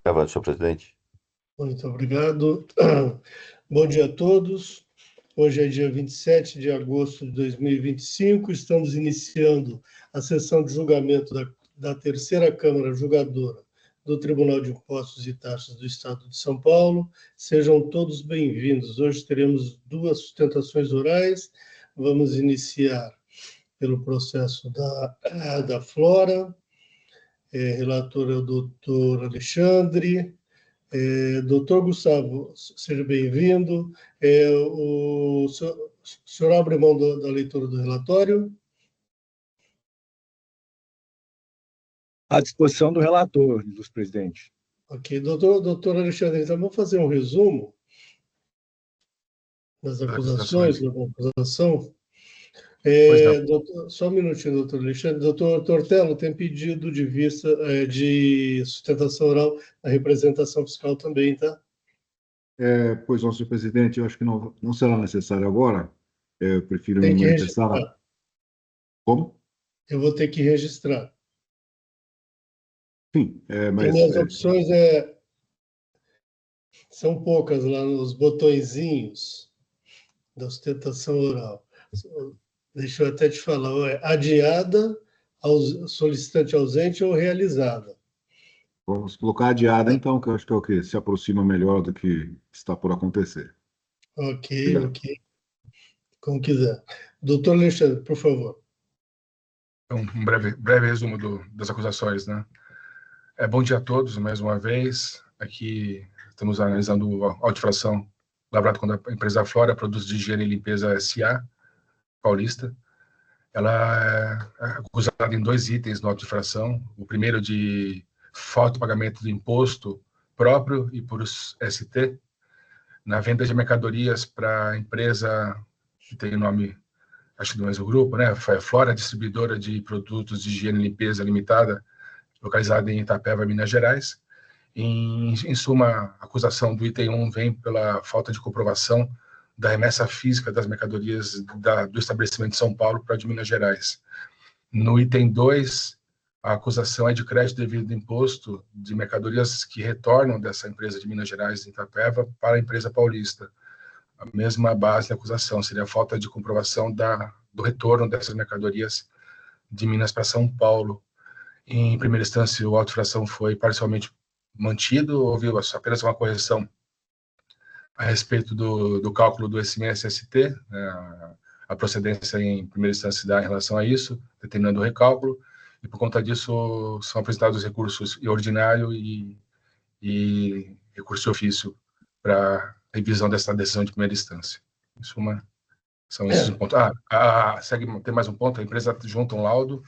Gravando, senhor presidente. Muito obrigado. Bom dia a todos. Hoje é dia 27 de agosto de 2025. Estamos iniciando a sessão de julgamento da terceira Câmara Julgadora do Tribunal de Impostos e Taxas do Estado de São Paulo. Sejam todos bem-vindos. Hoje teremos duas sustentações orais. Vamos iniciar pelo processo da Flora. Relator é o doutor Alexandre. Doutor Gustavo, seja bem-vindo. O senhor abre mão da leitura do relatório? À disposição do relator, dos presidentes. Ok. Doutor Alexandre, então vamos fazer um resumo das acusações, da acusação. Só um minutinho, doutor Alexandre. Doutor Tortello tem pedido de vista de sustentação oral na representação fiscal também, tá? Pois não, senhor presidente, eu acho que não será necessário agora. Eu prefiro Tem me que manifestar. registrar. Como? Eu vou ter que registrar. Sim, mas... E minhas opções são poucas lá nos botõezinhos da sustentação oral. Deixa eu até te falar, adiada, solicitante ausente ou realizada. Vamos colocar adiada, então, que eu acho que é o que se aproxima melhor do que está por acontecer. Ok. Como quiser. Doutor Alexandre, por favor. Um breve resumo das acusações, né? Bom dia a todos, mais uma vez. Aqui estamos analisando a auto-infração lavrada contra a empresa Flora, Produtos de Higiene e Limpeza S.A., paulista. Ela é acusada em 2 itens na auto-infração. O primeiro de falta de pagamento do imposto próprio e por ST, na venda de mercadorias para a empresa que tem o nome, acho que do mesmo grupo, né? Flora, distribuidora de produtos de higiene e limpeza limitada, localizada em Itapeva, Minas Gerais. Em suma, a acusação do item 1 vem pela falta de comprovação da remessa física das mercadorias do estabelecimento de São Paulo para de Minas Gerais. No item 2, a acusação é de crédito devido de imposto de mercadorias que retornam dessa empresa de Minas Gerais, em Itapeva, para a empresa paulista. A mesma base da acusação seria a falta de comprovação do retorno dessas mercadorias de Minas para São Paulo. Em primeira instância, o auto-infração foi parcialmente mantido, houve apenas uma correção a respeito do cálculo do ICMS-ST, né, a procedência em primeira instância dá em relação a isso, determinando o recálculo, e por conta disso são apresentados recursos em ordinário e recurso de ofício para revisão dessa decisão de primeira instância. Em suma, são esses os pontos. Tem mais um ponto, a empresa junta um laudo,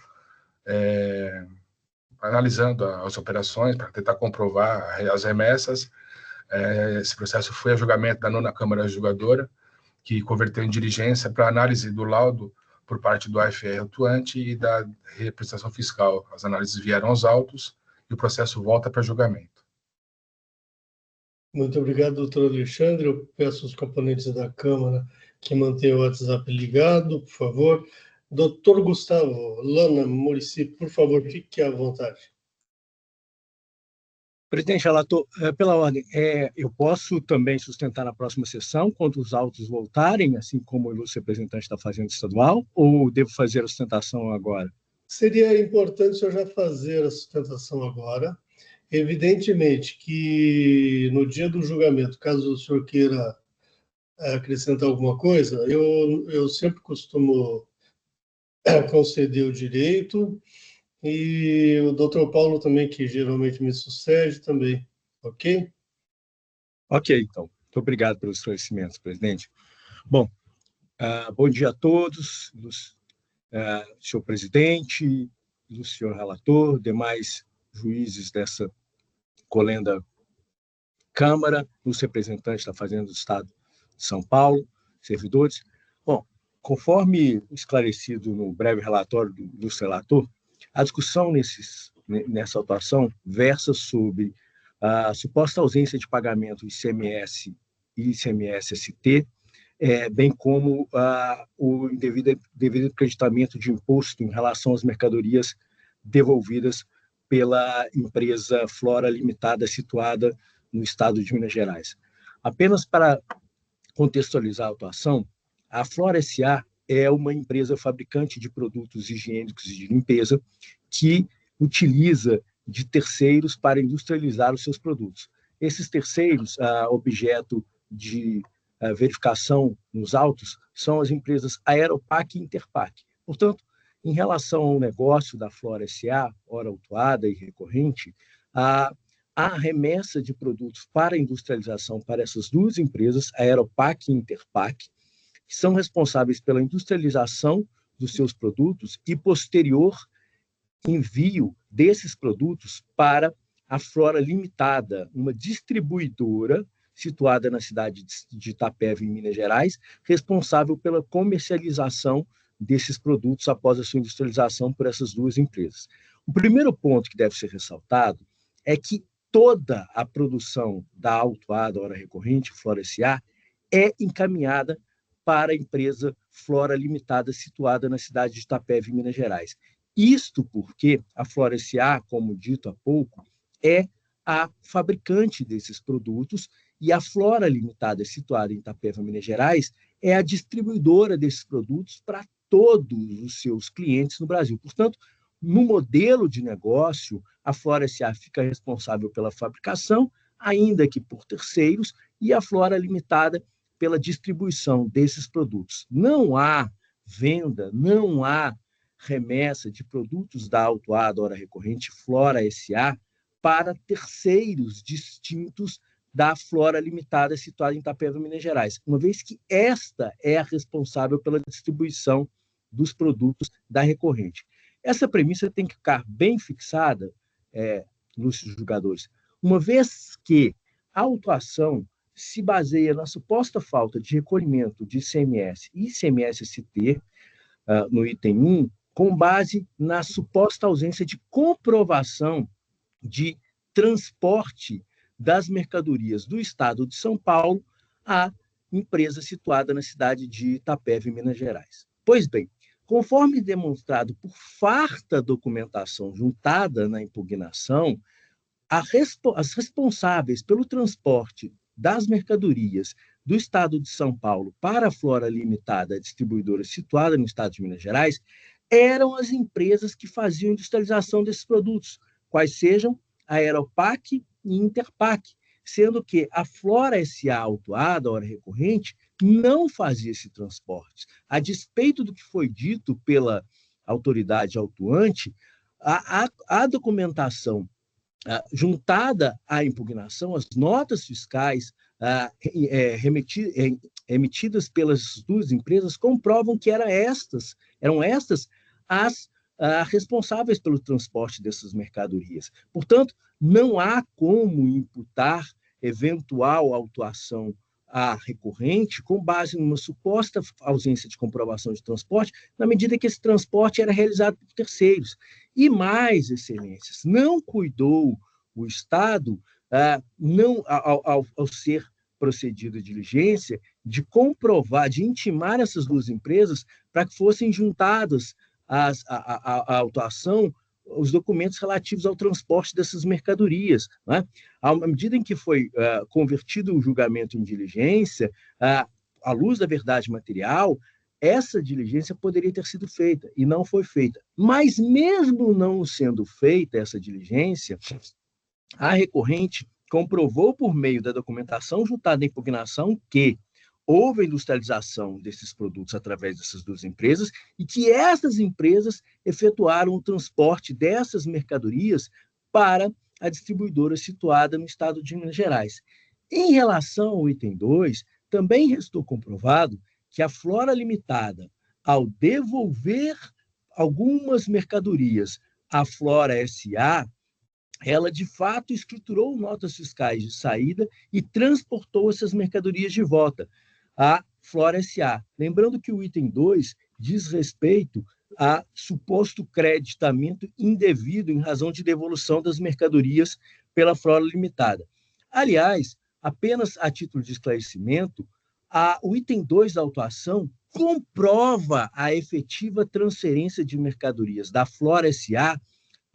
analisando as operações para tentar comprovar as remessas. Esse processo foi a julgamento da 9ª Câmara Julgadora, que converteu em diligência para análise do laudo por parte do AFR atuante e da representação fiscal. As análises vieram aos autos e o processo volta para julgamento. Muito obrigado, doutor Alexandre. Eu peço aos componentes da Câmara que mantenham o WhatsApp ligado, por favor. Doutor Gustavo Lana Muricy, por favor, fique à vontade. Presidente relator, pela ordem, eu posso também sustentar na próxima sessão, quando os autos voltarem, assim como o ilustre representante da Fazenda Estadual, ou devo fazer a sustentação agora? Seria importante o senhor já fazer a sustentação agora. Evidentemente que no dia do julgamento, caso o senhor queira acrescentar alguma coisa, eu sempre costumo conceder o direito, e o doutor Paulo também, que geralmente me sucede também, ok? Ok, então. Muito obrigado pelos esclarecimentos, presidente. Bom, bom dia a todos, senhor presidente, do senhor relator, demais juízes dessa colenda Câmara, os representantes da Fazenda do Estado de São Paulo, servidores. Bom, conforme esclarecido no breve relatório do relator, a discussão nessa autuação versa sobre a suposta ausência de pagamento ICMS e ICMS-ST, bem como o devido acreditamento de imposto em relação às mercadorias devolvidas pela empresa Flora Limitada, situada no estado de Minas Gerais. Apenas para contextualizar a atuação, a Flora S.A. é uma empresa fabricante de produtos higiênicos e de limpeza que utiliza de terceiros para industrializar os seus produtos. Esses terceiros, objeto de verificação nos autos, são as empresas Aeropac e Interpac. Portanto, em relação ao negócio da Flora S.A., hora autuada e recorrente, a remessa de produtos para industrialização para essas duas empresas, Aeropac e Interpac, que são responsáveis pela industrialização dos seus produtos e posterior envio desses produtos para a Flora Limitada, uma distribuidora situada na cidade de Itapeva, em Minas Gerais, responsável pela comercialização desses produtos após a sua industrialização por essas duas empresas. O primeiro ponto que deve ser ressaltado é que toda a produção da autuada hora recorrente, Flora S.A., é encaminhada para a empresa Flora Limitada, situada na cidade de Itapeva, em Minas Gerais. Isto porque a Flora S.A., como dito há pouco, é a fabricante desses produtos e a Flora Limitada, situada em Itapeva, Minas Gerais, é a distribuidora desses produtos para todos os seus clientes no Brasil. Portanto, no modelo de negócio, a Flora S.A. fica responsável pela fabricação, ainda que por terceiros, e a Flora Limitada pela distribuição desses produtos. Não há venda, não há remessa de produtos da autuada hora recorrente Flora S.A. para terceiros distintos da Flora Limitada, situada em Itapeva, Minas Gerais, uma vez que esta é a responsável pela distribuição dos produtos da recorrente. Essa premissa tem que ficar bem fixada, ilustres julgadores, uma vez que a autuação se baseia na suposta falta de recolhimento de ICMS e ICMS-ST no item 1, com base na suposta ausência de comprovação de transporte das mercadorias do Estado de São Paulo à empresa situada na cidade de Itapeva, em Minas Gerais. Pois bem, conforme demonstrado por farta documentação juntada na impugnação, as responsáveis pelo transporte das mercadorias do Estado de São Paulo para a Flora Limitada, distribuidora situada no Estado de Minas Gerais, eram as empresas que faziam industrialização desses produtos, quais sejam a Aeropac e Interpac, sendo que a Flora S.A. autuada, hora recorrente, não fazia esse transporte. A despeito do que foi dito pela autoridade autuante, a documentação juntada à impugnação, as notas fiscais emitidas pelas duas empresas comprovam que eram estas as responsáveis pelo transporte dessas mercadorias. Portanto, não há como imputar eventual autuação à recorrente com base numa suposta ausência de comprovação de transporte, na medida que esse transporte era realizado por terceiros. E mais, excelências, não cuidou o Estado, ao ser procedida a diligência, de comprovar, de intimar essas duas empresas para que fossem juntadas à autuação os documentos relativos ao transporte dessas mercadorias. Né? À medida em que foi convertido o julgamento em diligência, à luz da verdade material, essa diligência poderia ter sido feita, e não foi feita. Mas, mesmo não sendo feita essa diligência, a recorrente comprovou por meio da documentação juntada à impugnação que houve a industrialização desses produtos através dessas duas empresas e que essas empresas efetuaram o transporte dessas mercadorias para a distribuidora situada no estado de Minas Gerais. Em relação ao item 2, também restou comprovado que a Flora Limitada, ao devolver algumas mercadorias à Flora S.A., ela, de fato, escriturou notas fiscais de saída e transportou essas mercadorias de volta à Flora S.A. Lembrando que o item 2 diz respeito a suposto creditamento indevido em razão de devolução das mercadorias pela Flora Limitada. Aliás, apenas a título de esclarecimento, o item 2 da autuação comprova a efetiva transferência de mercadorias da Flora S.A.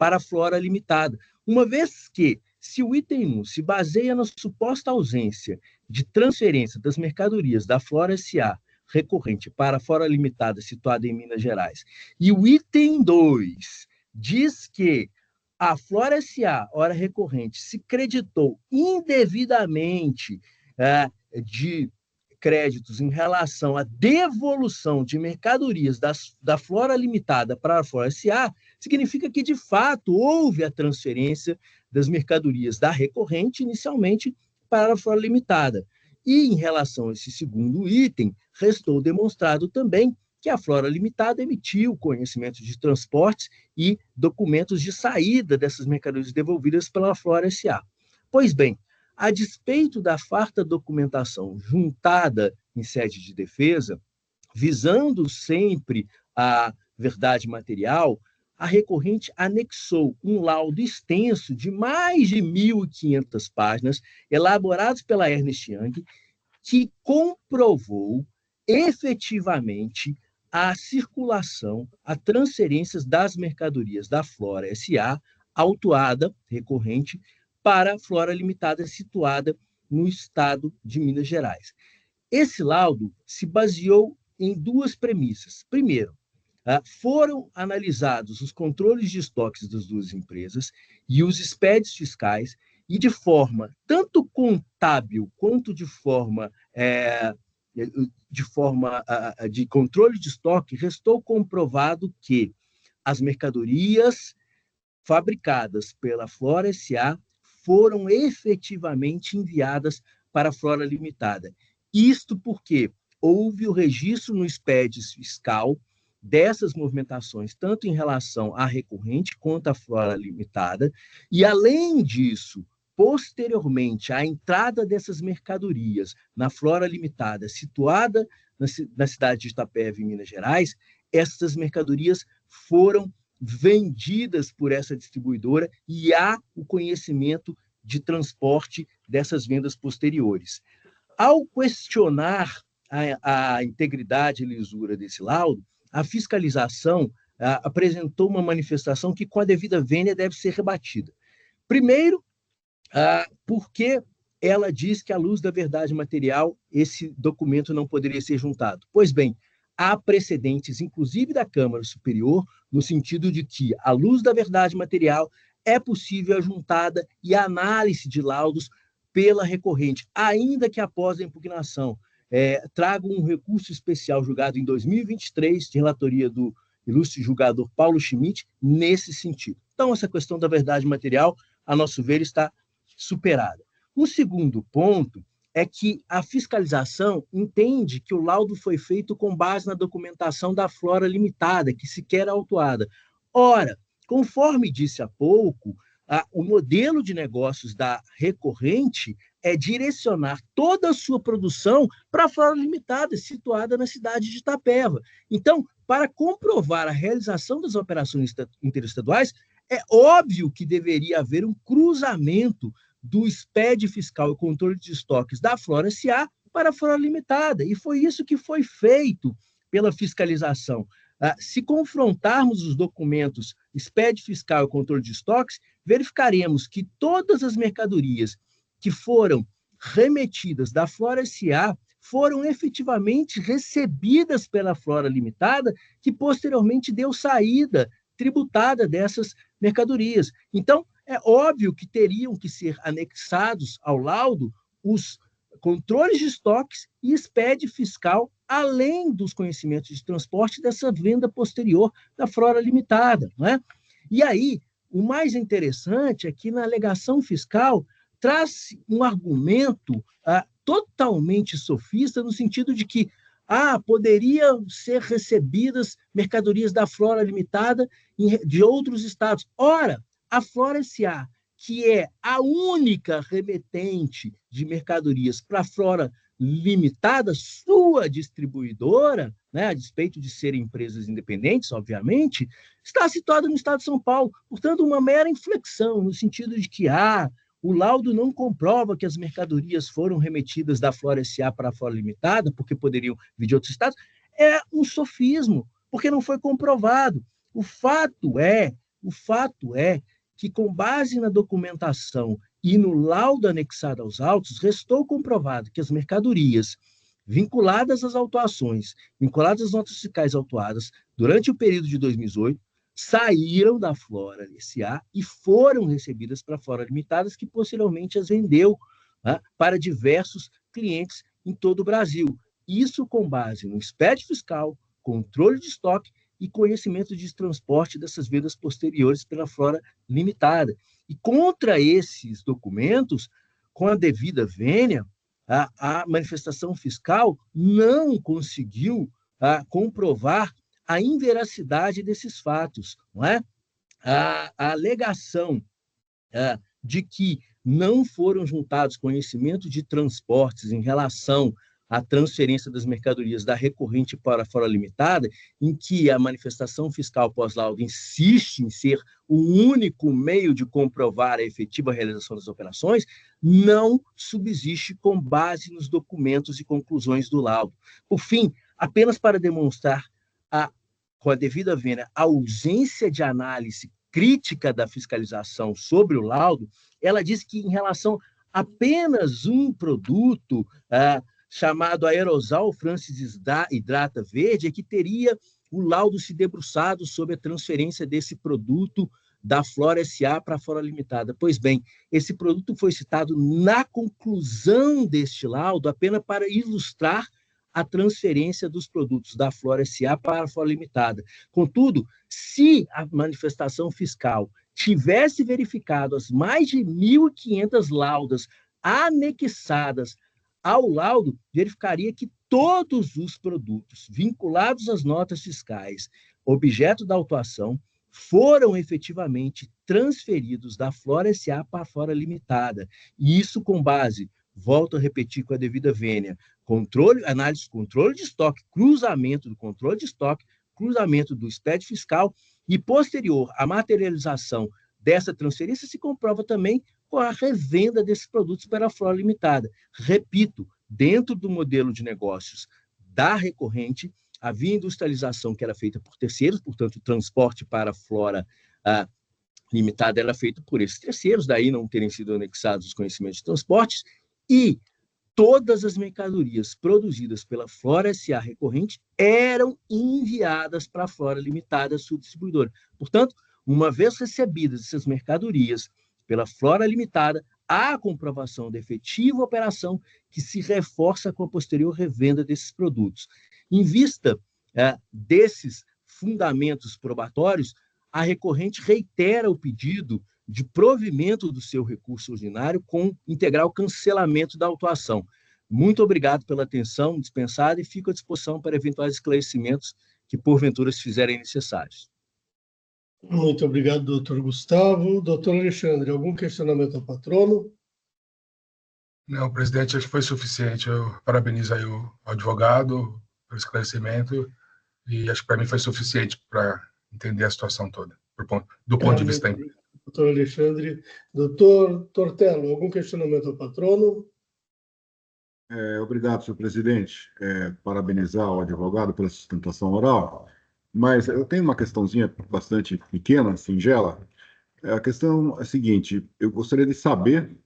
para a Flora Limitada, uma vez que, se o item 1 se baseia na suposta ausência de transferência das mercadorias da Flora S.A. recorrente para a Flora Limitada situada em Minas Gerais, e o item 2 diz que a Flora S.A., ora recorrente, se creditou indevidamente de créditos em relação à devolução de mercadorias da Flora Limitada para a Flora S.A., significa que, de fato, houve a transferência das mercadorias da recorrente inicialmente para a Flora Limitada. E, em relação a esse segundo item, restou demonstrado também que a Flora Limitada emitiu conhecimento de transportes e documentos de saída dessas mercadorias devolvidas pela Flora S.A. Pois bem, a despeito da farta documentação juntada em sede de defesa, visando sempre a verdade material, a recorrente anexou um laudo extenso de mais de 1.500 páginas, elaborados pela Ernst Young, que comprovou efetivamente a circulação, a transferências das mercadorias da Flora S.A., autuada, recorrente, para a Flora Limitada, situada no estado de Minas Gerais. Esse laudo se baseou em duas premissas. Primeiro, foram analisados os controles de estoques das duas empresas e os SPEDs fiscais, e de forma tanto contábil quanto de forma de controle de estoque, restou comprovado que as mercadorias fabricadas pela Flora S.A. foram efetivamente enviadas para a Flora Limitada. Isto porque houve o registro no SPEDs fiscal dessas movimentações, tanto em relação à recorrente quanto à Flora Limitada, e, além disso, posteriormente à entrada dessas mercadorias na Flora Limitada, situada na cidade de Itapeva, em Minas Gerais, essas mercadorias foram vendidas por essa distribuidora e há o conhecimento de transporte dessas vendas posteriores. Ao questionar a integridade e lisura desse laudo, a fiscalização apresentou uma manifestação que, com a devida vênia, deve ser rebatida. Primeiro, porque ela diz que, à luz da verdade material, esse documento não poderia ser juntado. Pois bem, há precedentes, inclusive da Câmara Superior, no sentido de que, à luz da verdade material, é possível a juntada e a análise de laudos pela recorrente, ainda que após a impugnação. Trago um recurso especial julgado em 2023, de relatoria do ilustre julgador Paulo Schmidt, nesse sentido. Então, essa questão da verdade material, a nosso ver, está superada. O segundo ponto é que a fiscalização entende que o laudo foi feito com base na documentação da Flora Limitada, que sequer é autuada. Ora, conforme disse há pouco, o modelo de negócios da recorrente é direcionar toda a sua produção para a Flora Limitada, situada na cidade de Itapeva. Então, para comprovar a realização das operações interestaduais, é óbvio que deveria haver um cruzamento do SPED fiscal e controle de estoques da Flora S.A. para a Flora Limitada, e foi isso que foi feito pela fiscalização. Se confrontarmos os documentos SPED fiscal e controle de estoques, verificaremos que todas as mercadorias que foram remetidas da Flora S.A. foram efetivamente recebidas pela Flora Limitada, que posteriormente deu saída tributada dessas mercadorias. Então, é óbvio que teriam que ser anexados ao laudo os controles de estoques e SPED fiscal, além dos conhecimentos de transporte dessa venda posterior da Flora Limitada, não é? E aí, o mais interessante é que na alegação fiscal traz um argumento totalmente sofista, no sentido de que poderiam ser recebidas mercadorias da Flora Limitada de outros estados. Ora, a Flora S.A., que é a única remetente de mercadorias para a Flora Limitada, sua distribuidora, né, a despeito de serem empresas independentes, obviamente, está situada no estado de São Paulo. Portanto, uma mera inflexão, no sentido de que o laudo não comprova que as mercadorias foram remetidas da Flora S.A. para a Flora Limitada, porque poderiam vir de outros estados, é um sofismo, porque não foi comprovado. O fato é O fato é que, com base na documentação e no laudo anexado aos autos, restou comprovado que as mercadorias vinculadas às autuações, vinculadas às notas fiscais autuadas durante o período de 2018, saíram da Flora S.A. e foram recebidas para a Flora Limitadas, que posteriormente as vendeu, né, para diversos clientes em todo o Brasil. Isso com base no SPED fiscal, controle de estoque e conhecimento de transporte dessas vendas posteriores pela Flora Limitada. E contra esses documentos, com a devida vênia, a manifestação fiscal não conseguiu comprovar a inveracidade desses fatos, não é? A alegação de que não foram juntados conhecimentos de transportes em relação à transferência das mercadorias da recorrente para a Flora Limitada, em que a manifestação fiscal pós-laudo insiste em ser o único meio de comprovar a efetiva realização das operações, não subsiste com base nos documentos e conclusões do laudo. Por fim, apenas para demonstrar com a devida vênia a ausência de análise crítica da fiscalização sobre o laudo, ela diz que, em relação a apenas um produto chamado Aerosol Francis Hidrata Verde, é que teria o laudo se debruçado sobre a transferência desse produto da Flora S.A. para a Flora Limitada. Pois bem, esse produto foi citado na conclusão deste laudo apenas para ilustrar a transferência dos produtos da Flora S.A. para a Flora Limitada. Contudo, se a manifestação fiscal tivesse verificado as mais de 1.500 laudas anexadas ao laudo, verificaria que todos os produtos vinculados às notas fiscais, objeto da autuação, foram efetivamente transferidos da Flora S.A. para a Flora Limitada. E isso com base, volto a repetir com a devida vênia, análise de controle de estoque, cruzamento do controle de estoque, cruzamento do SPED fiscal e, posterior à materialização dessa transferência, se comprova também com a revenda desses produtos para a Flora Limitada. Repito, dentro do modelo de negócios da recorrente, havia industrialização que era feita por terceiros, portanto, o transporte para a Flora Limitada era feito por esses terceiros, daí não terem sido anexados os conhecimentos de transportes, e todas as mercadorias produzidas pela Flora S.A. recorrente eram enviadas para a Flora Limitada, sua distribuidora. Portanto, uma vez recebidas essas mercadorias pela Flora Limitada, há a comprovação da efetiva operação que se reforça com a posterior revenda desses produtos. Em vista desses fundamentos probatórios, a recorrente reitera o pedido de provimento do seu recurso ordinário com integral cancelamento da autuação. Muito obrigado pela atenção dispensada e fico à disposição para eventuais esclarecimentos que, porventura, se fizerem necessários. Muito obrigado, doutor Gustavo. Doutor Alexandre, algum questionamento ao patrono? Não, presidente, acho que foi suficiente. Eu parabenizo aí o advogado pelo esclarecimento e acho que para mim foi suficiente para entender a situação toda, do ponto de vista da empresa. Doutor Alexandre. Doutor Tortello, algum questionamento ao patrono? Obrigado, senhor presidente. Parabenizar o advogado pela sustentação oral, mas eu tenho uma questãozinha bastante pequena, singela. A questão é a seguinte: eu gostaria de saber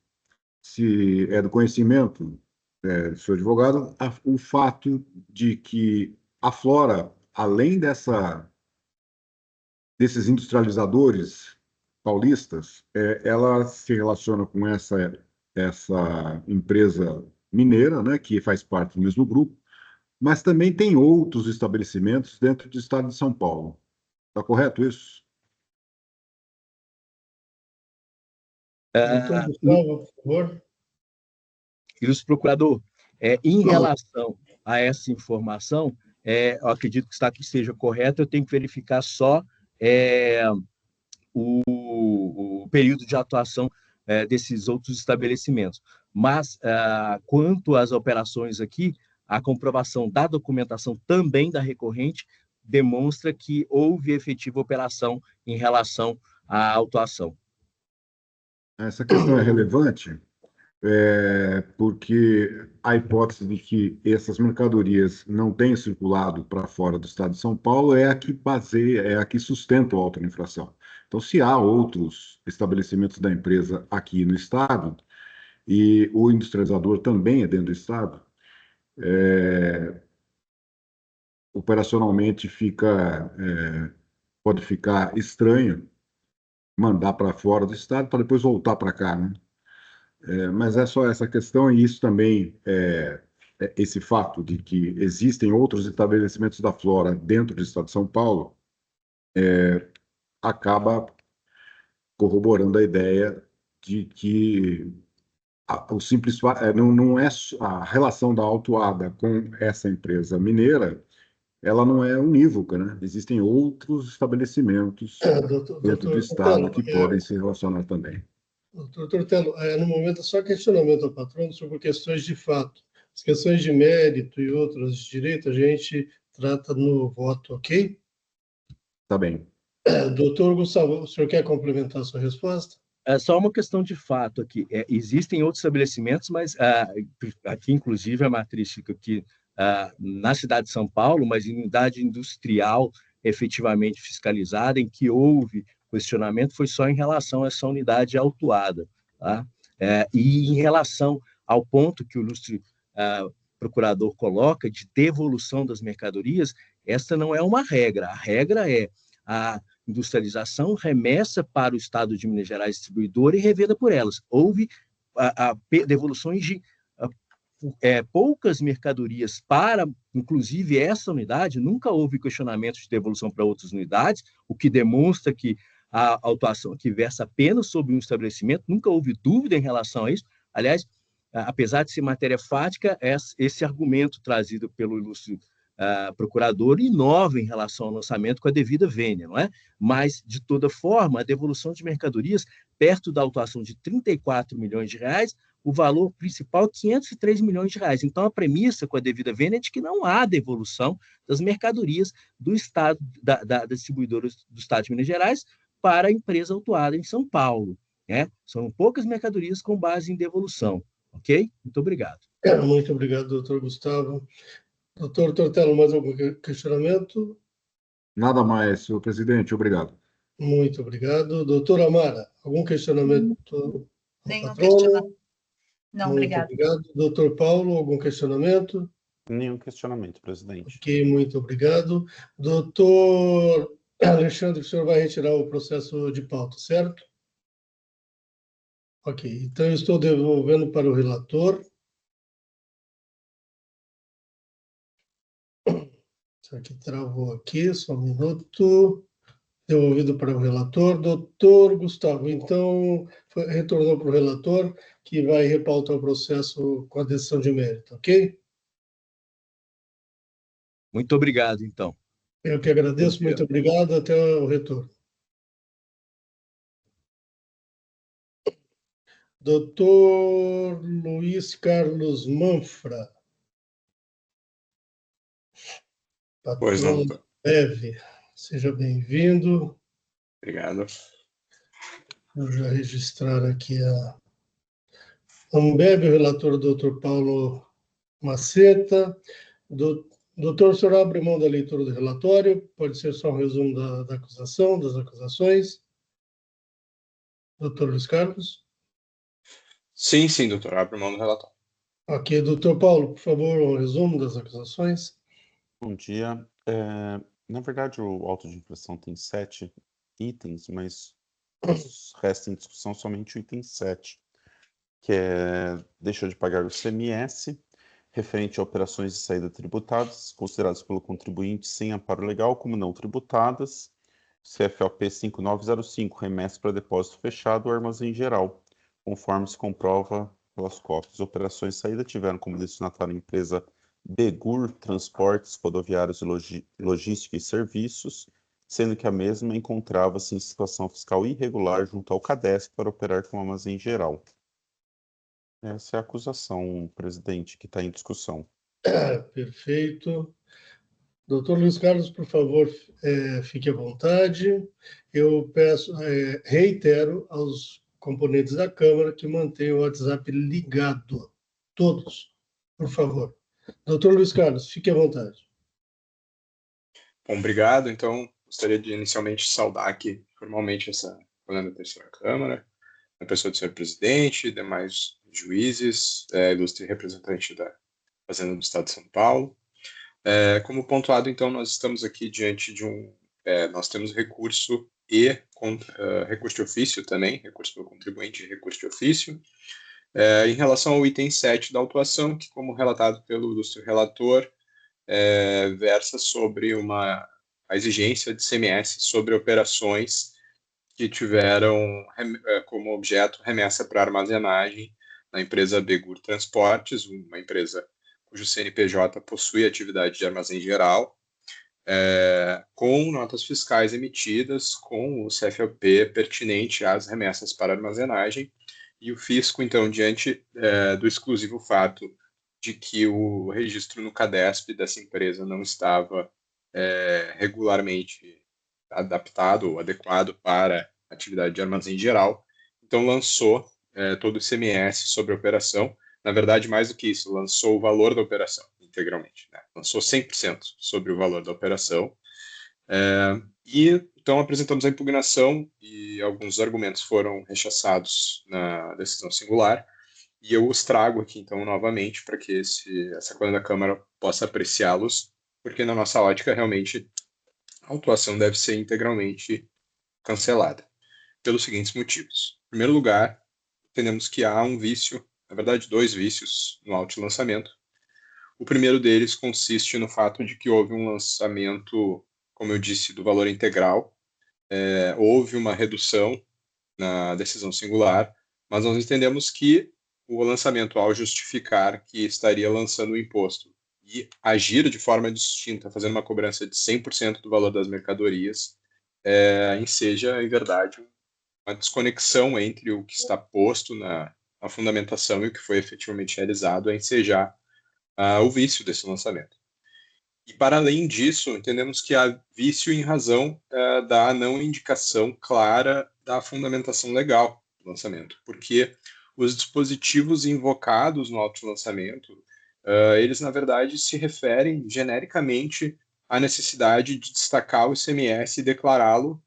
se é do conhecimento do seu advogado o fato de que a Flora, além desses industrializadores paulistas, ela se relaciona com essa empresa mineira, né, que faz parte do mesmo grupo, mas também tem outros estabelecimentos dentro do estado de São Paulo. Está correto isso? Doutor Gustavo, por favor. Ilustre procurador, em relação a essa informação, eu acredito que esteja correto, eu tenho que verificar só o período de atuação desses outros estabelecimentos. Mas, quanto às operações aqui, a comprovação da documentação também da recorrente demonstra que houve efetiva operação em relação à autuação. Essa questão é relevante porque a hipótese de que essas mercadorias não tenham circulado para fora do estado de São Paulo é a que baseia, é a que sustenta a auto-infração. Então, se há outros estabelecimentos da empresa aqui no Estado, e o industrializador também é dentro do Estado, operacionalmente pode ficar estranho mandar para fora do Estado para depois voltar para cá, né? Mas é só essa questão, e isso também, esse fato de que existem outros estabelecimentos da Flora dentro do Estado de São Paulo, acaba corroborando a ideia de que o simples não é a relação da Autuada com essa empresa mineira, ela não é unívoca, né? Existem outros estabelecimentos dentro do Estado que podem se relacionar também. Doutor Tortello, no momento é só questionamento ao patrono sobre questões de fato. As questões de mérito e outras de direito a gente trata no voto, ok? Tá bem. Doutor Gustavo, o senhor quer complementar a sua resposta? É só uma questão de fato aqui. Existem outros estabelecimentos, mas aqui, inclusive, a matriz fica aqui na cidade de São Paulo, mas em unidade industrial efetivamente fiscalizada, em que houve questionamento, foi só em relação a essa unidade autuada. Tá? E em relação ao ponto que o ilustre procurador coloca de devolução das mercadorias, essa não é uma regra. A regra é a industrialização, remessa para o Estado de Minas Gerais distribuidora e revenda por elas. Houve devoluções de poucas mercadorias para, inclusive, essa unidade, nunca houve questionamento de devolução para outras unidades, o que demonstra que a autuação que versa apenas sobre um estabelecimento, nunca houve dúvida em relação a isso. Aliás, apesar de ser matéria fática, esse argumento trazido pelo ilustre procurador inova em relação ao lançamento com a devida vênia, não é? Mas, de toda forma, a devolução de mercadorias, perto da autuação de 34 milhões de reais, o valor principal 503 milhões de reais. Então, a premissa com a devida vênia é de que não há devolução das mercadorias do Estado, da distribuidora do Estado de Minas Gerais para a empresa autuada em São Paulo. Né? São poucas mercadorias com base em devolução. Ok? Muito obrigado. Muito obrigado, doutor Gustavo. Doutor Tortello, mais algum questionamento? Nada mais, senhor presidente. Obrigado. Muito obrigado. Doutora Amara, algum questionamento? Nenhum questionamento. Não, muito obrigado. Obrigado. Doutor Paulo, algum questionamento? Nenhum questionamento, presidente. Ok, muito obrigado. Doutor Alexandre, o senhor vai retirar o processo de pauta, certo? Ok, então eu estou devolvendo para o relator. Isso aqui travou aqui, só um minuto. Devolvido para o relator. Doutor Gustavo, então, retornou para o relator, que vai repautar o processo com a decisão de mérito, ok? Muito obrigado, então. Eu que agradeço, muito obrigado, até o retorno. Doutor Luiz Carlos Manfra. Patrono da Ambev, seja bem-vindo. Obrigado. Vou já registrar aqui a Ambev, o relator doutor Paulo Maceta. Doutor, o senhor abre mão da leitura do relatório? Pode ser só um resumo da acusação, das acusações? Doutor Luiz Carlos? Sim, doutor. Abre mão do relatório. Ok, doutor Paulo, por favor, um resumo das acusações. Bom dia. Na verdade, o auto de infração tem 7 itens, mas resta em discussão somente o item 7, que deixou de pagar o ICMS, referente a operações de saída tributadas, consideradas pelo contribuinte sem amparo legal como não tributadas, CFOP 5905, remessa para depósito fechado ou armazém geral, conforme se comprova pelas cópias. Operações de saída tiveram como destinatário a empresa Begur Transportes Rodoviários e Logística e Serviços, sendo que a mesma encontrava-se em situação fiscal irregular junto ao CADESP para operar como armazém geral. Essa é a acusação, presidente, que está em discussão. Perfeito. Doutor Luiz Carlos, por favor, fique à vontade. Eu reitero aos componentes da Câmara que mantenham o WhatsApp ligado. Todos, por favor. Doutor Luiz Carlos, fique à vontade. Bom, obrigado. Então, gostaria de inicialmente saudar aqui formalmente essa coluna da terceira Câmara, na pessoa do senhor presidente, demais juízes, ilustre representante da Fazenda do Estado de São Paulo. Como pontuado, então, nós estamos aqui diante de nós temos recurso e recurso de ofício também, recurso pelo contribuinte e recurso de ofício. Em relação ao item 7 da autuação, que, como relatado pelo ilustre relator, versa sobre a exigência de CMS sobre operações que tiveram como objeto remessa para armazenagem na empresa Begur Transportes, uma empresa cujo CNPJ possui atividade de armazém geral, com notas fiscais emitidas com o CFOP pertinente às remessas para armazenagem, e o fisco, então, diante do exclusivo fato de que o registro no CADESP dessa empresa não estava regularmente adaptado ou adequado para a atividade de armazém geral, então lançou todo o ICMS sobre a operação. Na verdade, mais do que isso, lançou o valor da operação integralmente, né? Lançou 100% sobre o valor da operação. E então apresentamos a impugnação e alguns argumentos foram rechaçados na decisão singular, e eu os trago aqui então novamente para que essa coluna da Câmara possa apreciá-los, porque na nossa ótica realmente a autuação deve ser integralmente cancelada, pelos seguintes motivos. Em primeiro lugar, entendemos que há um vício, na verdade 2 vícios no autolançamento. O primeiro deles consiste no fato de que houve um lançamento, como eu disse, do valor integral. Houve uma redução na decisão singular, mas nós entendemos que o lançamento, ao justificar que estaria lançando o imposto e agir de forma distinta, fazendo uma cobrança de 100% do valor das mercadorias, enseja, em verdade, uma desconexão entre o que está posto na fundamentação e o que foi efetivamente realizado, a ensejar o vício desse lançamento. E, para além disso, entendemos que há vício em razão da não indicação clara da fundamentação legal do lançamento, porque os dispositivos invocados no autolançamento, eles, na verdade, se referem genericamente à necessidade de destacar o ICMS e declará-lo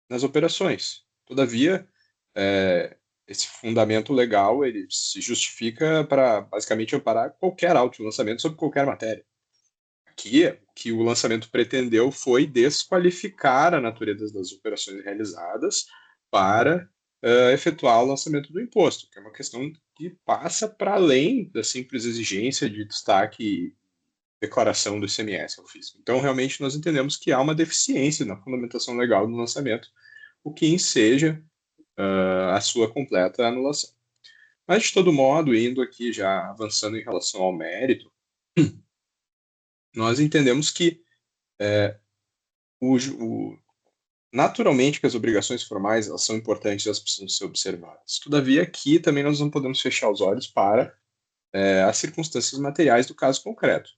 nas operações. Todavia, esse fundamento legal ele se justifica para, basicamente, amparar qualquer autolançamento sobre qualquer matéria. Aqui, o que o lançamento pretendeu foi desqualificar a natureza das operações realizadas para efetuar o lançamento do imposto, que é uma questão que passa para além da simples exigência de destaque e declaração do ICMS ao fisco. Então, realmente, nós entendemos que há uma deficiência na fundamentação legal do lançamento, o que enseja a sua completa anulação. Mas, de todo modo, indo aqui já avançando em relação ao mérito, nós entendemos que naturalmente que as obrigações formais elas são importantes e elas precisam ser observadas. Todavia, aqui também nós não podemos fechar os olhos para as circunstâncias materiais do caso concreto.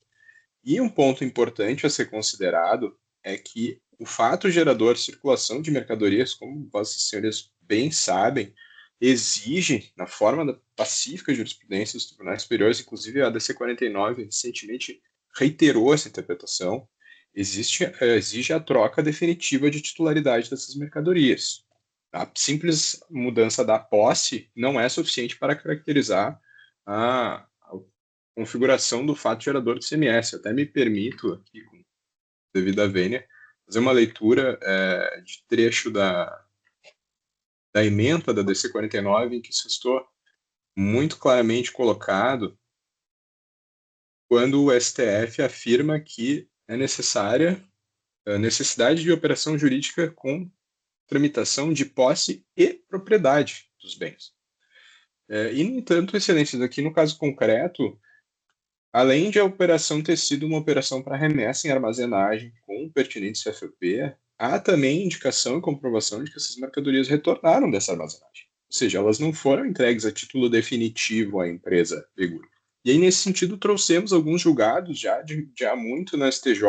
E um ponto importante a ser considerado é que o fato gerador de circulação de mercadorias, como vossas senhorias bem sabem, exige, na forma da pacífica jurisprudência dos tribunais superiores, inclusive a DC 49 recentemente reiterou essa interpretação, exige a troca definitiva de titularidade dessas mercadorias. A simples mudança da posse não é suficiente para caracterizar a configuração do fato gerador de ICMS. Eu até me permito, aqui, com devida vênia, fazer uma leitura de trecho da ementa da DC 49, em que isso estou muito claramente colocado quando o STF afirma que é necessária a necessidade de operação jurídica com tramitação de posse e propriedade dos bens. E, no entanto, excelências, aqui no caso concreto, além de a operação ter sido uma operação para remessa em armazenagem com o pertinente CFOP, há também indicação e comprovação de que essas mercadorias retornaram dessa armazenagem. Ou seja, elas não foram entregues a título definitivo à empresa Begur. E aí, nesse sentido, trouxemos alguns julgados já há muito na STJ,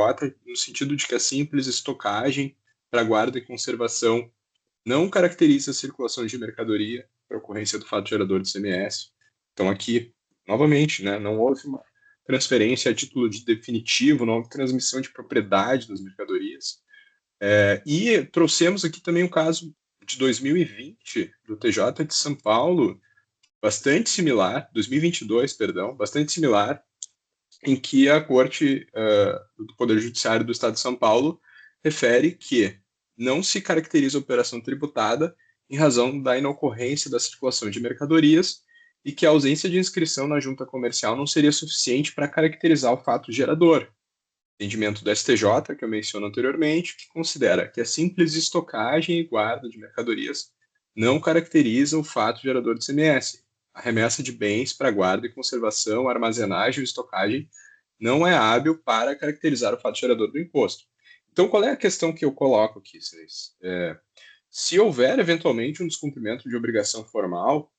no sentido de que a simples estocagem para guarda e conservação não caracteriza a circulação de mercadoria para ocorrência do fato gerador de ICMS. Então, aqui, novamente, não houve uma transferência a título de definitivo, não houve transmissão de propriedade das mercadorias. E trouxemos aqui também um caso de 2020 do TJ de São Paulo, bastante similar, 2022, perdão, bastante similar, em que a Corte do Poder Judiciário do Estado de São Paulo refere que não se caracteriza a operação tributada em razão da inocorrência da circulação de mercadorias e que a ausência de inscrição na junta comercial não seria suficiente para caracterizar o fato gerador. Entendimento do STJ, que eu menciono anteriormente, que considera que a simples estocagem e guarda de mercadorias não caracteriza o fato gerador de ICMS. A remessa de bens para guarda e conservação, armazenagem ou estocagem não é hábil para caracterizar o fato gerador do imposto. Então, qual é a questão que eu coloco aqui, vocês? Se houver, eventualmente, um descumprimento de obrigação formal,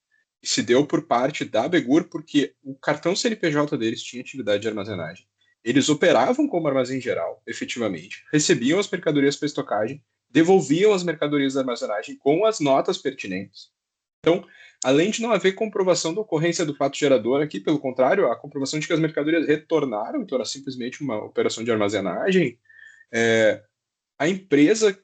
que se deu por parte da Abegur, porque o cartão CNPJ deles tinha atividade de armazenagem. Eles operavam como armazém geral, efetivamente, recebiam as mercadorias para estocagem, devolviam as mercadorias da armazenagem com as notas pertinentes. Então, além de não haver comprovação da ocorrência do fato gerador aqui, pelo contrário, a comprovação de que as mercadorias retornaram, então era simplesmente uma operação de armazenagem, a empresa,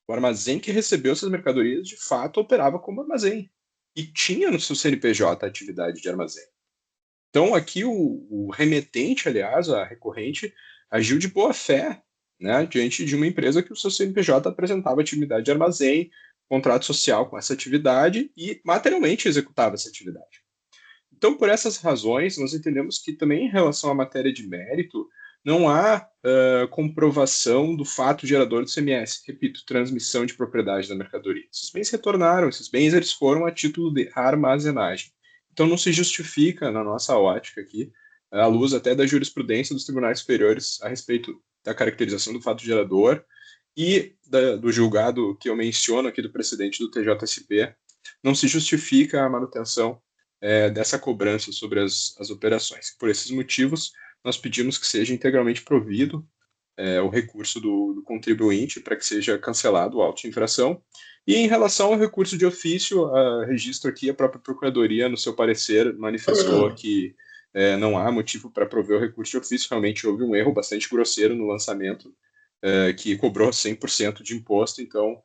o armazém que recebeu essas mercadorias, de fato operava como armazém e tinha no seu CNPJ a atividade de armazém. Então, aqui o remetente, aliás, a recorrente, agiu de boa fé, né, diante de uma empresa que o seu CNPJ apresentava atividade de armazém, contrato social com essa atividade e materialmente executava essa atividade. Então, por essas razões, nós entendemos que também em relação à matéria de mérito, não há comprovação do fato gerador do ICMS. Repito, transmissão de propriedade da mercadoria. Esses bens retornaram, esses bens eles foram a título de armazenagem. Então, não se justifica, na nossa ótica aqui, à luz até da jurisprudência dos tribunais superiores a respeito da caracterização do fato gerador e do julgado que eu menciono aqui do precedente do TJSP, não se justifica a manutenção dessa cobrança sobre as operações. Por esses motivos, nós pedimos que seja integralmente provido o recurso do contribuinte para que seja cancelado o auto de infração. E em relação ao recurso de ofício, registro aqui, a própria Procuradoria, no seu parecer, manifestou que não há motivo para prover o recurso de ofício. Realmente houve um erro bastante grosseiro no lançamento, que cobrou 100% de imposto. Então,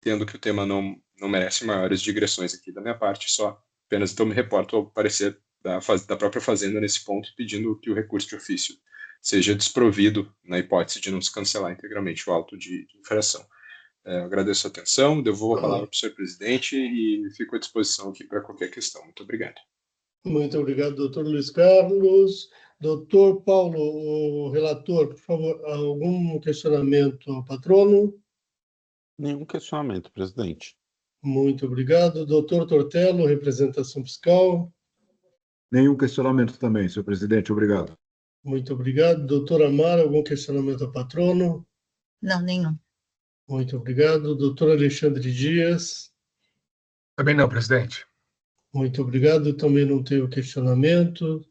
tendo que o tema não merece maiores digressões aqui da minha parte, só apenas então me reporto ao parecer da própria Fazenda nesse ponto, pedindo que o recurso de ofício seja desprovido na hipótese de não se cancelar integralmente o auto de infração. Agradeço a atenção, devolvo a palavra para o senhor presidente e fico à disposição aqui para qualquer questão. Muito obrigado. Muito obrigado, doutor Luiz Carlos. Doutor Paulo, o relator, por favor, algum questionamento ao patrono? Nenhum questionamento, presidente. Muito obrigado. Doutor Tortello, representação fiscal. Nenhum questionamento também, senhor presidente. Obrigado. Muito obrigado. Doutor Amaro, algum questionamento ao patrono? Não, nenhum. Muito obrigado. Doutor Alexandre Dias. Também não, presidente. Muito obrigado. Também não tenho questionamento.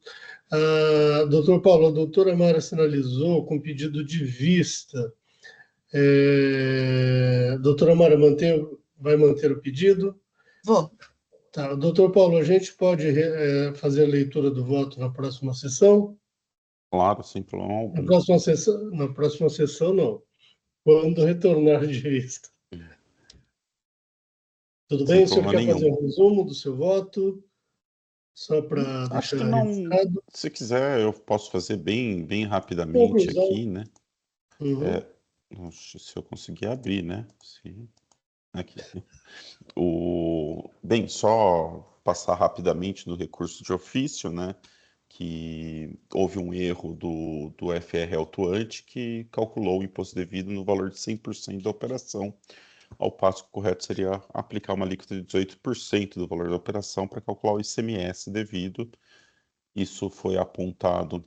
Doutor Paulo, a doutora Mara sinalizou com pedido de vista. Doutora Mara, vai manter o pedido? Vou. Tá. Doutor Paulo, a gente pode fazer a leitura do voto na próxima sessão? Claro, sem problema algum. Na próxima sessão, não. Quando retornar de vista. Tudo bem? O senhor quer fazer um resumo do seu voto? Só para deixar Acho que não. registrado? Se quiser, eu posso fazer bem rapidamente Conclusão. aqui, né? Uhum. Se eu conseguir abrir, né? Sim. Aqui. Bem, só passar rapidamente no recurso de ofício, né? Que houve um erro do FR autuante que calculou o imposto devido no valor de 100% da operação, ao passo que o correto seria aplicar uma alíquota de 18% do valor da operação para calcular o ICMS devido. Isso foi apontado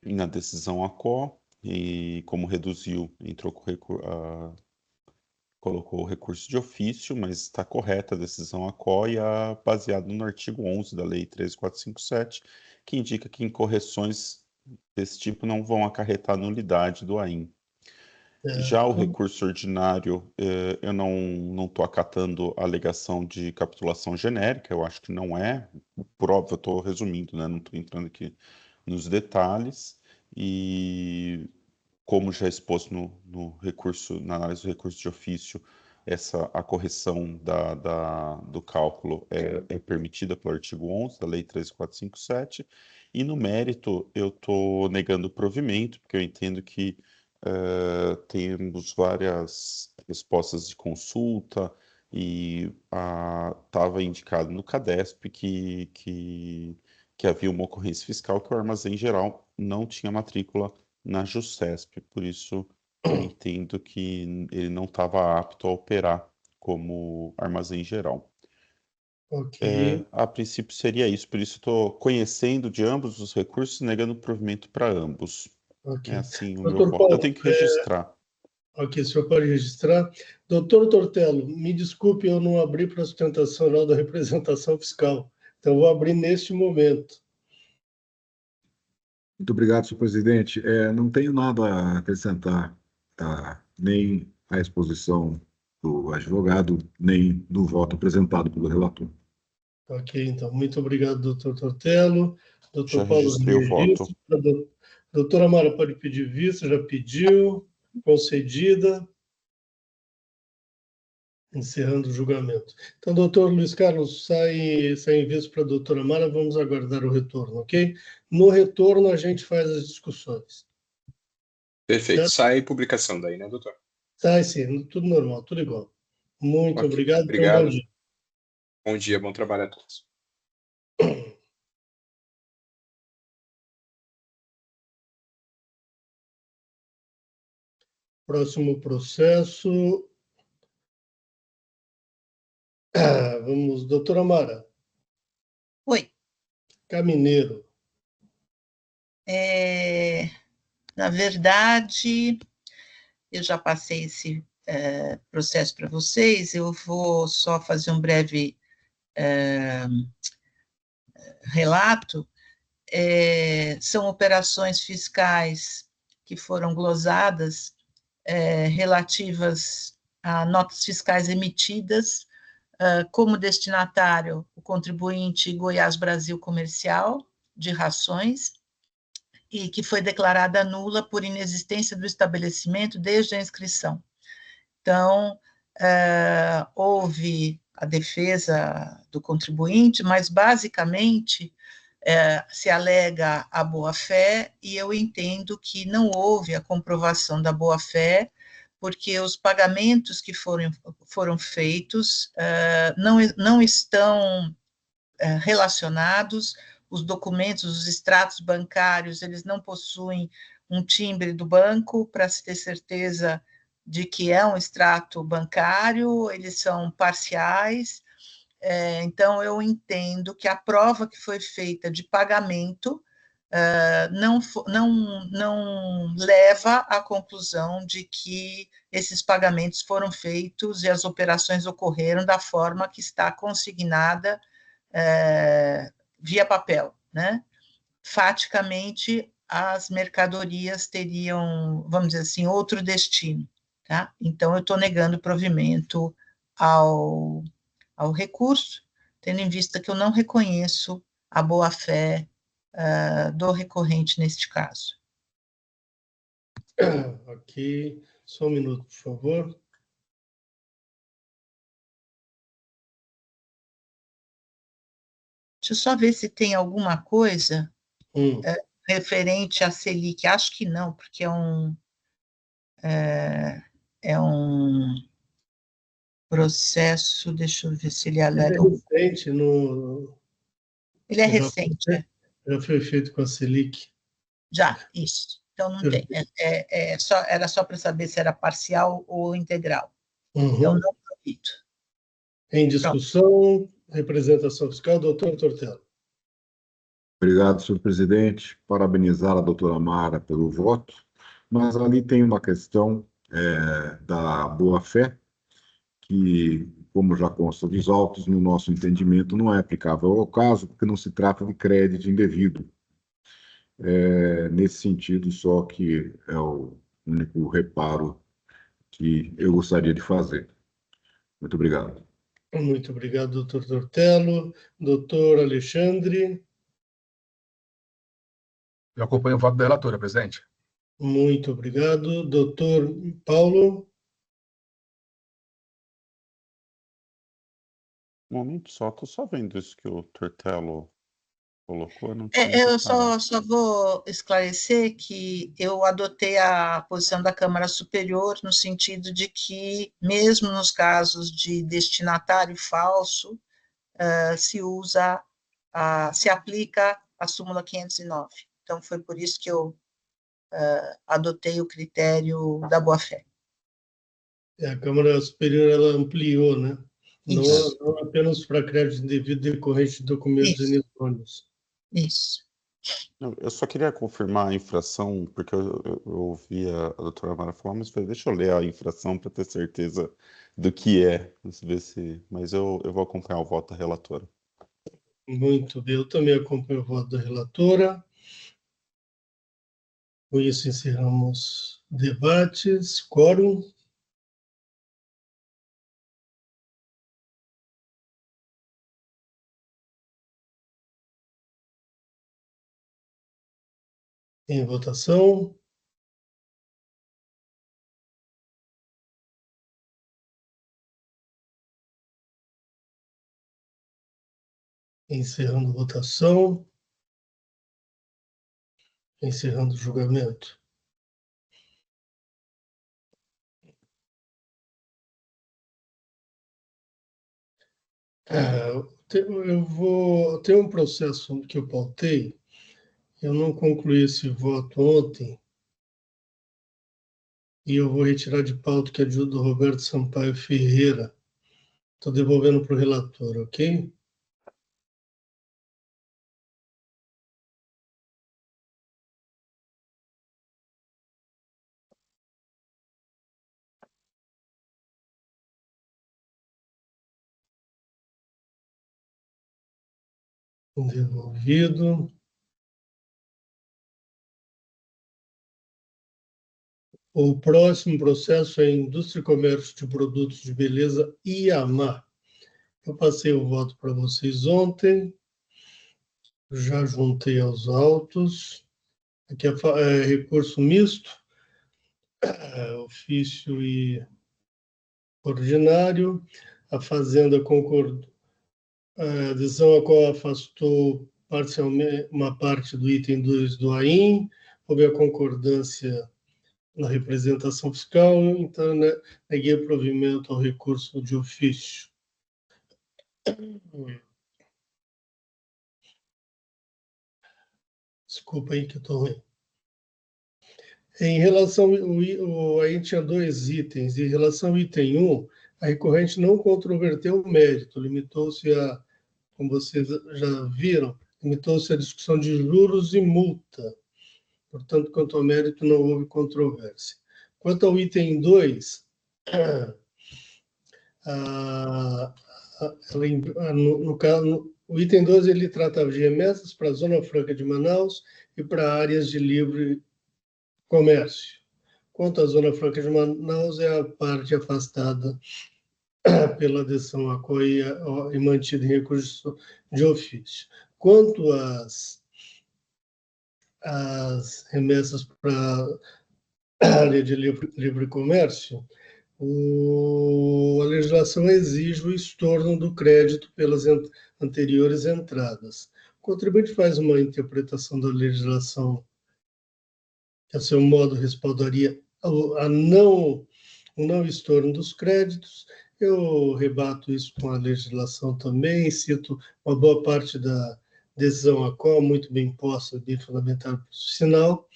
na decisão ACO e como reduziu, colocou o recurso de ofício, mas está correta a decisão ACO e baseado no artigo 11 da Lei 13457, que indica que incorreções desse tipo não vão acarretar nulidade do AIM. Já o recurso ordinário, eu não estou acatando a alegação de capitulação genérica, eu acho que não é, por óbvio eu estou resumindo, né? Não estou entrando aqui nos detalhes, e como já exposto no recurso, na análise do recurso de ofício, a correção do cálculo é permitida pelo artigo 11 da Lei 13.457, e no mérito eu estou negando o provimento, porque eu entendo que temos várias respostas de consulta, e estava indicado no CADESP que havia uma ocorrência fiscal que o armazém geral não tinha matrícula na JUSCESP, por isso eu entendo que ele não estava apto a operar como armazém geral. Ok. A princípio seria isso, por isso estou conhecendo de ambos os recursos, negando provimento para ambos. Ok. É assim o meu Doutor voto. Paulo, Eu tenho que registrar. ok, o senhor pode registrar. Doutor Tortello, me desculpe, eu não abri para a sustentação oral da representação fiscal. Então, eu vou abrir neste momento. Muito obrigado, senhor presidente. Não tenho nada a acrescentar, tá? Nem à exposição do advogado, nem do voto apresentado pelo relator. Ok, então, muito obrigado, doutor Tortello. Já Doutor Paulo, registrei o voto. registra. Doutora Mara pode pedir vista, já pediu, concedida. Encerrando o julgamento. Então, doutor Luiz Carlos, sai em vista para a doutora Mara, vamos aguardar o retorno, ok? No retorno, a gente faz as discussões. Perfeito. Certo? Sai publicação daí, né, doutor? Sai sim, tudo normal, tudo igual. Muito Ok, obrigado, então, obrigado. bom dia. Bom dia, bom trabalho a todos. Próximo processo. Vamos, doutora Mara. Oi. Camineiro. Na verdade, eu já passei esse processo para vocês, eu vou só fazer um breve relato. São operações fiscais que foram glosadas relativas a notas fiscais emitidas como destinatário o contribuinte Goiás Brasil Comercial de Rações, e que foi declarada nula por inexistência do estabelecimento desde a inscrição. Então, houve a defesa do contribuinte, mas, basicamente, se alega a boa-fé, e eu entendo que não houve a comprovação da boa-fé, porque os pagamentos que foram feitos não estão relacionados, os documentos, os extratos bancários, eles não possuem um timbre do banco para se ter certeza de que é um extrato bancário, eles são parciais. Então, eu entendo que a prova que foi feita de pagamento não leva à conclusão de que esses pagamentos foram feitos e as operações ocorreram da forma que está consignada via papel, né? Faticamente, as mercadorias teriam, vamos dizer assim, outro destino, tá? Então, eu estou negando provimento ao recurso, tendo em vista que eu não reconheço a boa-fé do recorrente neste caso. Ok, só um minuto, por favor. Deixa eu só ver se tem alguma coisa referente à Selic. Acho que não, porque é um processo, deixa eu ver se ele alega. Ele é recente, Ele é recente, já foi feito com a Selic. Já, isso. Então não tem. Era só para saber se era parcial ou integral. Então não provido. Em discussão, representação fiscal, doutor Tortello. Obrigado, senhor presidente. Parabenizar a doutora Mara pelo voto, mas ali tem uma questão da boa-fé, que, como já consta dos autos, no nosso entendimento, não é aplicável ao caso, porque não se trata de crédito indevido. Nesse sentido, só que é o único reparo que eu gostaria de fazer. Muito obrigado. Muito obrigado, doutor Tortello. Doutor Alexandre. Eu acompanho o voto da relatora, presidente. Muito obrigado. Doutor Paulo? Um momento só, estou só vendo isso que o Tortello colocou, eu não tinha Eu reparado. só vou esclarecer que eu adotei a posição da Câmara Superior no sentido de que, mesmo nos casos de destinatário falso, se aplica a súmula 509. Então, foi por isso que eu adotei o critério da boa-fé. A Câmara Superior ela ampliou, né? Não, Isso. não apenas para crédito indevido decorrente de documentos Isso. inidôneos. Isso. Eu só queria confirmar a infração, porque eu ouvi a doutora Mara falar, mas falei, deixa eu ler a infração para ter certeza do que é. Mas eu vou acompanhar o voto da relatora. Muito bem, eu também acompanho o voto da relatora. Com isso, encerramos debates. Quórum. Em votação. Encerrando votação. Encerrando o julgamento. Eu tenho um processo que eu pautei, eu não concluí esse voto ontem, e eu vou retirar de pauta que é do Roberto Sampaio Ferreira. Estou devolvendo para o relator, ok? Devolvido. O próximo processo é Indústria e Comércio de Produtos de Beleza IAMA. Eu passei o voto para vocês ontem, já juntei aos autos. Aqui é recurso misto, ofício e ordinário. A Fazenda concordou, a decisão a qual afastou parcialmente uma parte do item 2 do AIM, houve a concordância na representação fiscal, então neguei o provimento ao recurso de ofício. Desculpa aí que eu estou ruim. Em relação, aí tinha dois itens. Em relação ao item 1, a recorrente não controverteu o mérito, limitou-se a, como vocês já viram, limitou-se à discussão de juros e multa. Portanto, quanto ao mérito, não houve controvérsia. Quanto ao item 2, no caso, o item 2 ele tratava de remessas para a Zona Franca de Manaus e para áreas de livre comércio. Quanto à Zona Franca de Manaus, é a parte afastada pela adesão à COI e mantida em recurso de ofício. Quanto às remessas para a área de livre comércio, a legislação exige o estorno do crédito pelas anteriores entradas. O contribuinte faz uma interpretação da legislação que, a seu modo, respaldaria o não estorno dos créditos. Eu rebato isso com a legislação também, cito uma boa parte da decisão a qual, muito bem posta, bem fundamentada por sinal,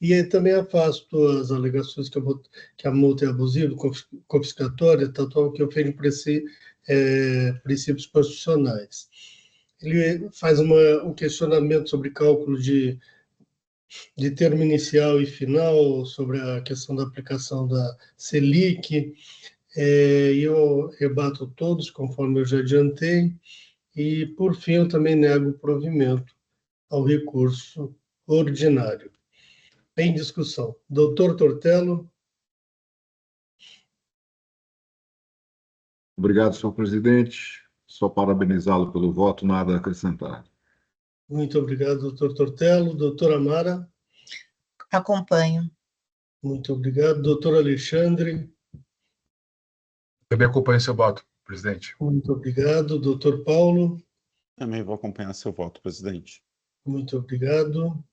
e aí também afasto as alegações que a multa é abusiva, confiscatória, tal, que ofende princípios constitucionais. Ele faz um questionamento sobre cálculo de termo inicial e final, sobre a questão da aplicação da Selic, e eu rebato todos, conforme eu já adiantei, e, por fim, eu também nego o provimento ao recurso ordinário. Em discussão. Doutor Tortello. Obrigado, senhor presidente. Só parabenizá-lo pelo voto, nada a acrescentar. Muito obrigado, doutor Tortello. Doutora Mara. Acompanho. Muito obrigado. Doutor Alexandre. Também acompanho seu voto, presidente. Muito obrigado. Doutor Paulo. Também vou acompanhar seu voto, presidente. Muito obrigado.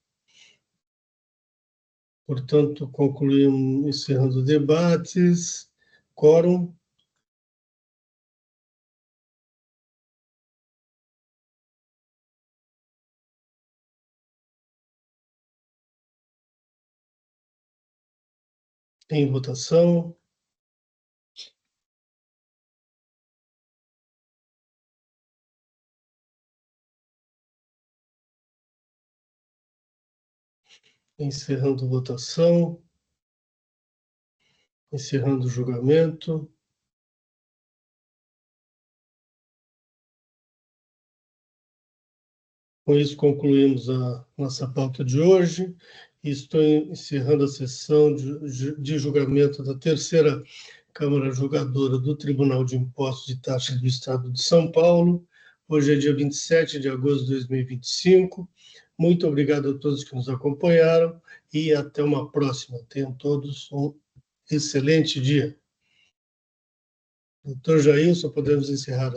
Portanto, concluímos encerrando debates. Quórum. Em votação. Encerrando votação. Encerrando o julgamento. Com isso, concluímos a nossa pauta de hoje e estou encerrando a sessão de julgamento da terceira Câmara Julgadora do Tribunal de Impostos e Taxas do Estado de São Paulo. Hoje é dia 27 de agosto de 2025. Muito obrigado a todos que nos acompanharam e até uma próxima. Tenham todos um excelente dia. Doutor Jailson, podemos encerrar a